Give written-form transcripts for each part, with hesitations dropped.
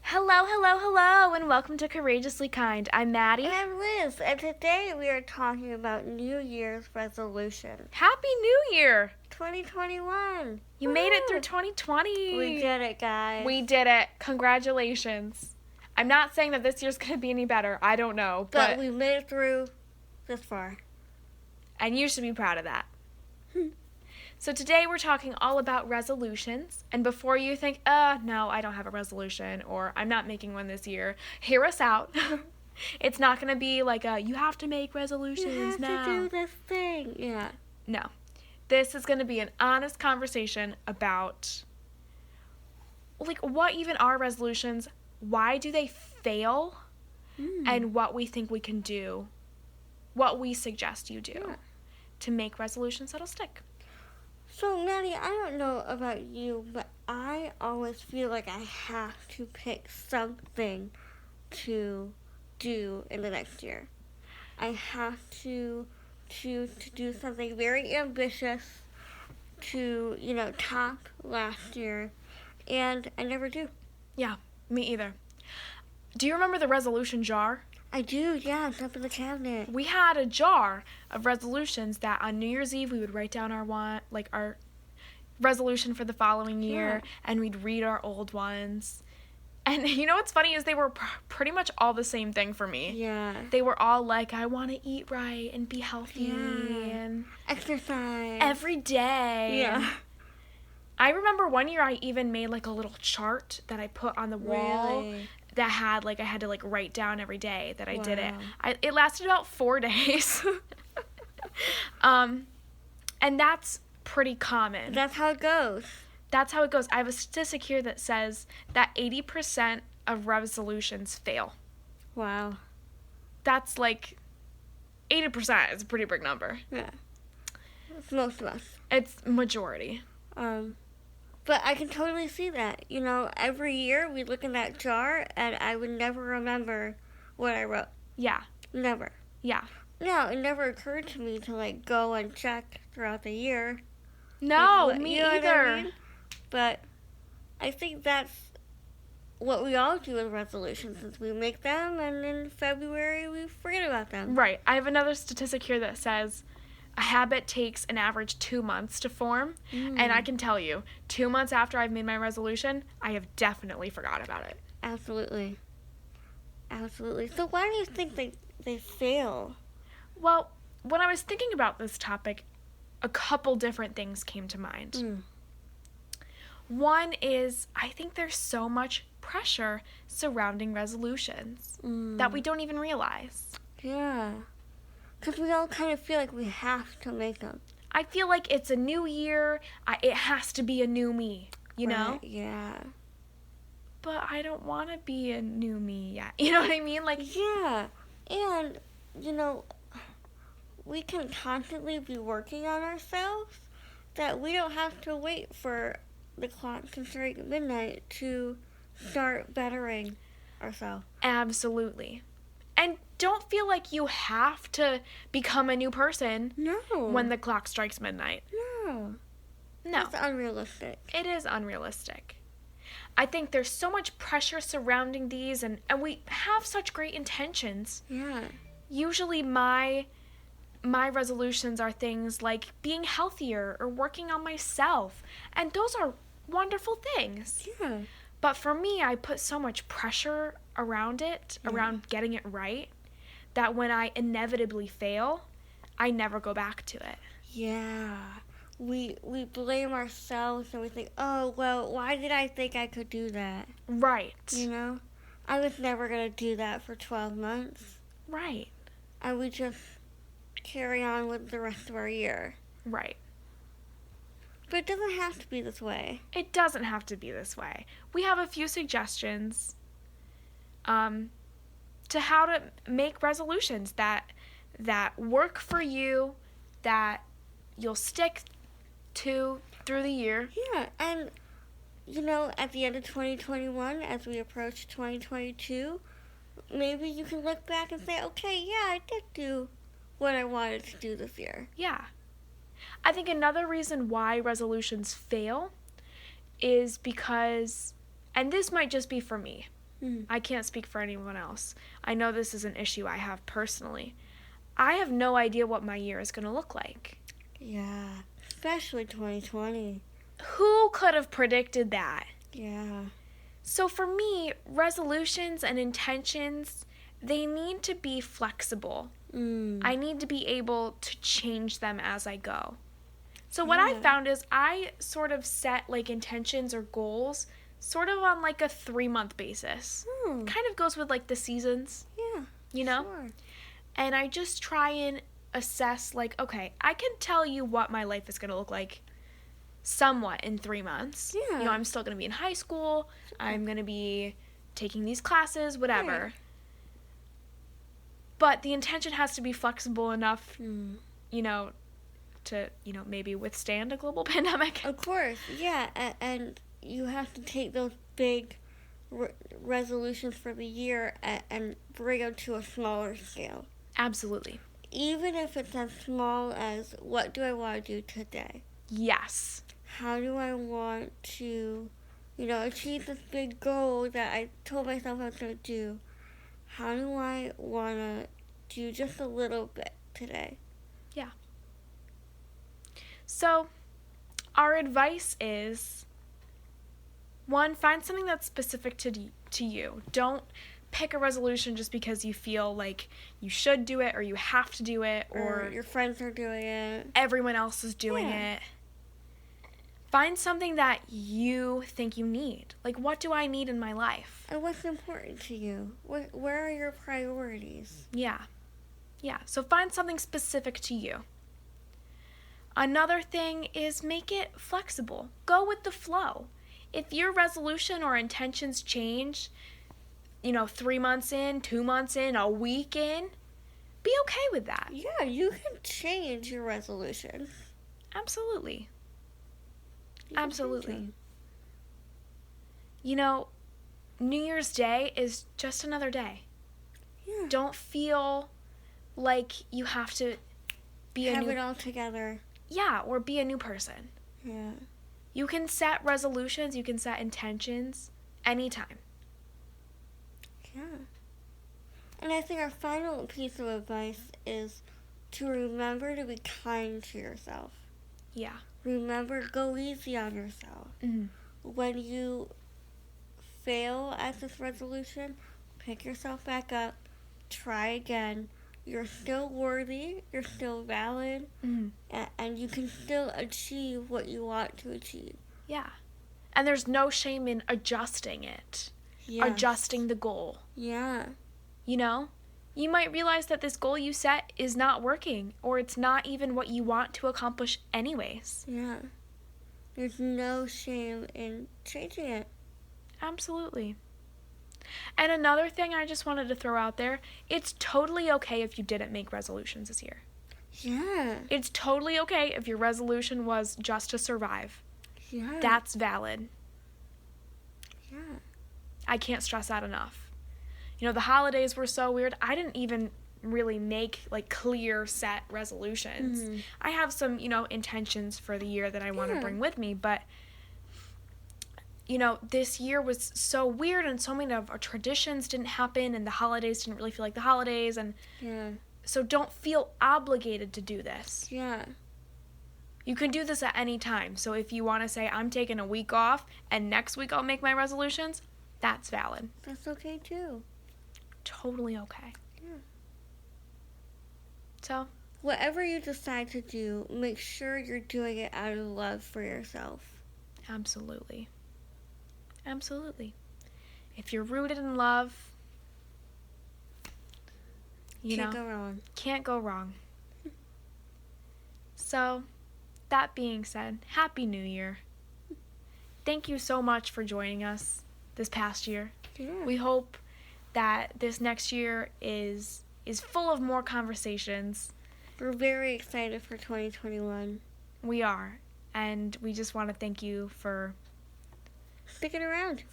Hello, hello, hello, and welcome to Courageously Kind. I'm Maddie. And I'm Liz, and today we are talking about New Year's resolution. Happy New Year! 2021. You made it through 2020. We did it, guys. We did it. Congratulations. I'm not saying that this year's going to be any better. I don't know. But we made it through this far. And you should be proud of that. So today we're talking all about resolutions. And before you think, no, I don't have a resolution, or I'm not making one this year, hear us out. It's not going to be like you have to make resolutions now. You have to do this thing. Yeah. No. This is going to be an honest conversation about, what even are resolutions, why do they fail, and what we think we can do, what we suggest you do to make resolutions that'll stick. So, Maddie, I don't know about you, but I always feel like I have to pick something to do in the next year. I have to choose to do something very ambitious to, top last year, and I never do. Yeah, me either. Do you remember the resolution jar? I do, yeah, it's up in the cabinet. We had a jar of resolutions that on New Year's Eve we would write down our resolution for the following year, and we'd read our old ones. And you know what's funny is they were pretty much all the same thing for me. Yeah. They were all like, I want to eat right and be healthy and exercise every day. Yeah. I remember one year I even made a little chart that I put on the wall. Really? That had I had to write down every day that I did it. It lasted about 4 days. And that's pretty common. That's how it goes. That's how it goes. I have a statistic here that says that 80% of resolutions fail. Wow. That's 80% is a pretty big number. Yeah. It's most of us. It's majority. But I can totally see that. Every year we look in that jar and I would never remember what I wrote. Yeah. Never. Yeah. No, it never occurred to me to go and check throughout the year. No, me either. either. What I mean? But I think that's what we all do with resolutions, is we make them and in February we forget about them. Right. I have another statistic here that says a habit takes an average 2 months to form, and I can tell you, 2 months after I've made my resolution, I have definitely forgot about it. Absolutely. Absolutely. So why do you think they fail? Well, when I was thinking about this topic, a couple different things came to mind. One is, I think there's so much pressure surrounding resolutions that we don't even realize. Yeah. Because we all kind of feel like we have to make them. I feel like it's a new year. It has to be a new me, you know? Yeah. But I don't want to be a new me yet. You know what I mean? Yeah. And, we can constantly be working on ourselves that we don't have to wait for the clock to strike midnight to start bettering ourselves. Absolutely. And don't feel like you have to become a new person when the clock strikes midnight. No. No. That's unrealistic. It is unrealistic. I think there's so much pressure surrounding these, and we have such great intentions. Yeah. Usually my resolutions are things like being healthier or working on myself, and those are wonderful things. Yeah. But for me, I put so much pressure around it, around getting it right, that when I inevitably fail, I never go back to it. Yeah. We blame ourselves and we think, oh, well, why did I think I could do that? Right. I was never going to do that for 12 months. Right. And we just carry on with the rest of our year. Right. But it doesn't have to be this way. It doesn't have to be this way. We have a few suggestions to how to make resolutions that work for you, that you'll stick to through the year. Yeah, and, at the end of 2021, as we approach 2022, maybe you can look back and say, okay, yeah, I did do what I wanted to do this year. Yeah. I think another reason why resolutions fail is because, and this might just be for me, I can't speak for anyone else. I know this is an issue I have personally. I have no idea what my year is going to look like. Yeah, especially 2020. Who could have predicted that? Yeah. So for me, resolutions and intentions, they need to be flexible. I need to be able to change them as I go. So what I found is I sort of set like intentions or goals sort of on like a 3-month basis. Kind of goes with like the seasons. Yeah. You know? Sure. And I just try and assess like, okay, I can tell you what my life is going to look like somewhat in 3 months. Yeah. You know, I'm still going to be in high school. I'm going to be taking these classes, whatever. Right. But the intention has to be flexible enough, you know, to, maybe withstand a global pandemic. Of course, yeah. And you have to take those big resolutions for the year and bring them to a smaller scale. Absolutely. Even if it's as small as, what do I want to do today? Yes. How do I want to, achieve this big goal that I told myself I was going to do? How do I want to do just a little bit today? Yeah. So, our advice is, 1, find something that's specific to you. Don't pick a resolution just because you feel like you should do it or you have to do it or your friends are doing it. Everyone else is doing it. Find something that you think you need. Like, what do I need in my life? And what's important to you? Where are your priorities? Yeah. So find something specific to you. Another thing is make it flexible. Go with the flow. If your resolution or intentions change, 3 months in, 2 months in, a week in, be okay with that. Yeah, you can change your resolution. Absolutely. Absolutely. New Year's Day is just another day. Yeah. Don't feel like you have to have it all together. Yeah, or be a new person. Yeah. You can set resolutions, you can set intentions anytime. Yeah. And I think our final piece of advice is to remember to be kind to yourself. Yeah. Remember, go easy on yourself. Mm-hmm. When you fail at this resolution, pick yourself back up, try again. You're still worthy, you're still valid, and you can still achieve what you want to achieve. Yeah. And there's no shame in adjusting it. Yes. Adjusting the goal. Yeah. You might realize that this goal you set is not working, or it's not even what you want to accomplish anyways. Yeah. There's no shame in changing it. Absolutely. And another thing I just wanted to throw out there, it's totally okay if you didn't make resolutions this year. Yeah. It's totally okay if your resolution was just to survive. Yeah. That's valid. Yeah. I can't stress that enough. The holidays were so weird. I didn't even really make clear set resolutions. I have some, intentions for the year that I want to bring with me, but this year was so weird and so many of our traditions didn't happen and the holidays didn't really feel like the holidays, and so don't feel obligated to do this. Yeah. You can do this at any time. So if you want to say, I'm taking a week off and next week I'll make my resolutions, that's valid. That's okay too. Totally okay. Yeah. So, whatever you decide to do, make sure you're doing it out of love for yourself. Absolutely. Absolutely. If you're rooted in love, Can't go wrong. Can't go wrong. So, that being said, Happy New Year. Thank you so much for joining us this past year. Yeah. We hope that this next year is full of more conversations. We're very excited for 2021. We are. And we just want to thank you for sticking around.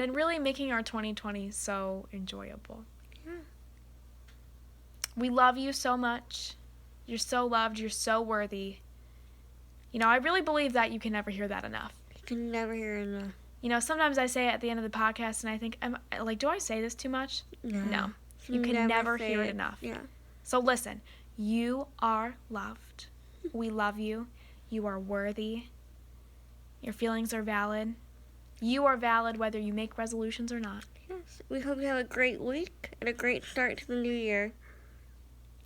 And really making our 2020 so enjoyable. Yeah. We love you so much. You're so loved. You're so worthy. I really believe that you can never hear that enough. You can never hear enough. sometimes I say it at the end of the podcast and I think, do I say this too much? No. You can never hear it enough. Yeah. So listen, you are loved. We love you. You are worthy. Your feelings are valid. You are valid whether you make resolutions or not. Yes. We hope you have a great week and a great start to the new year.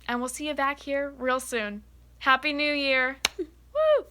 And we'll see you back here real soon. Happy New Year. Woo!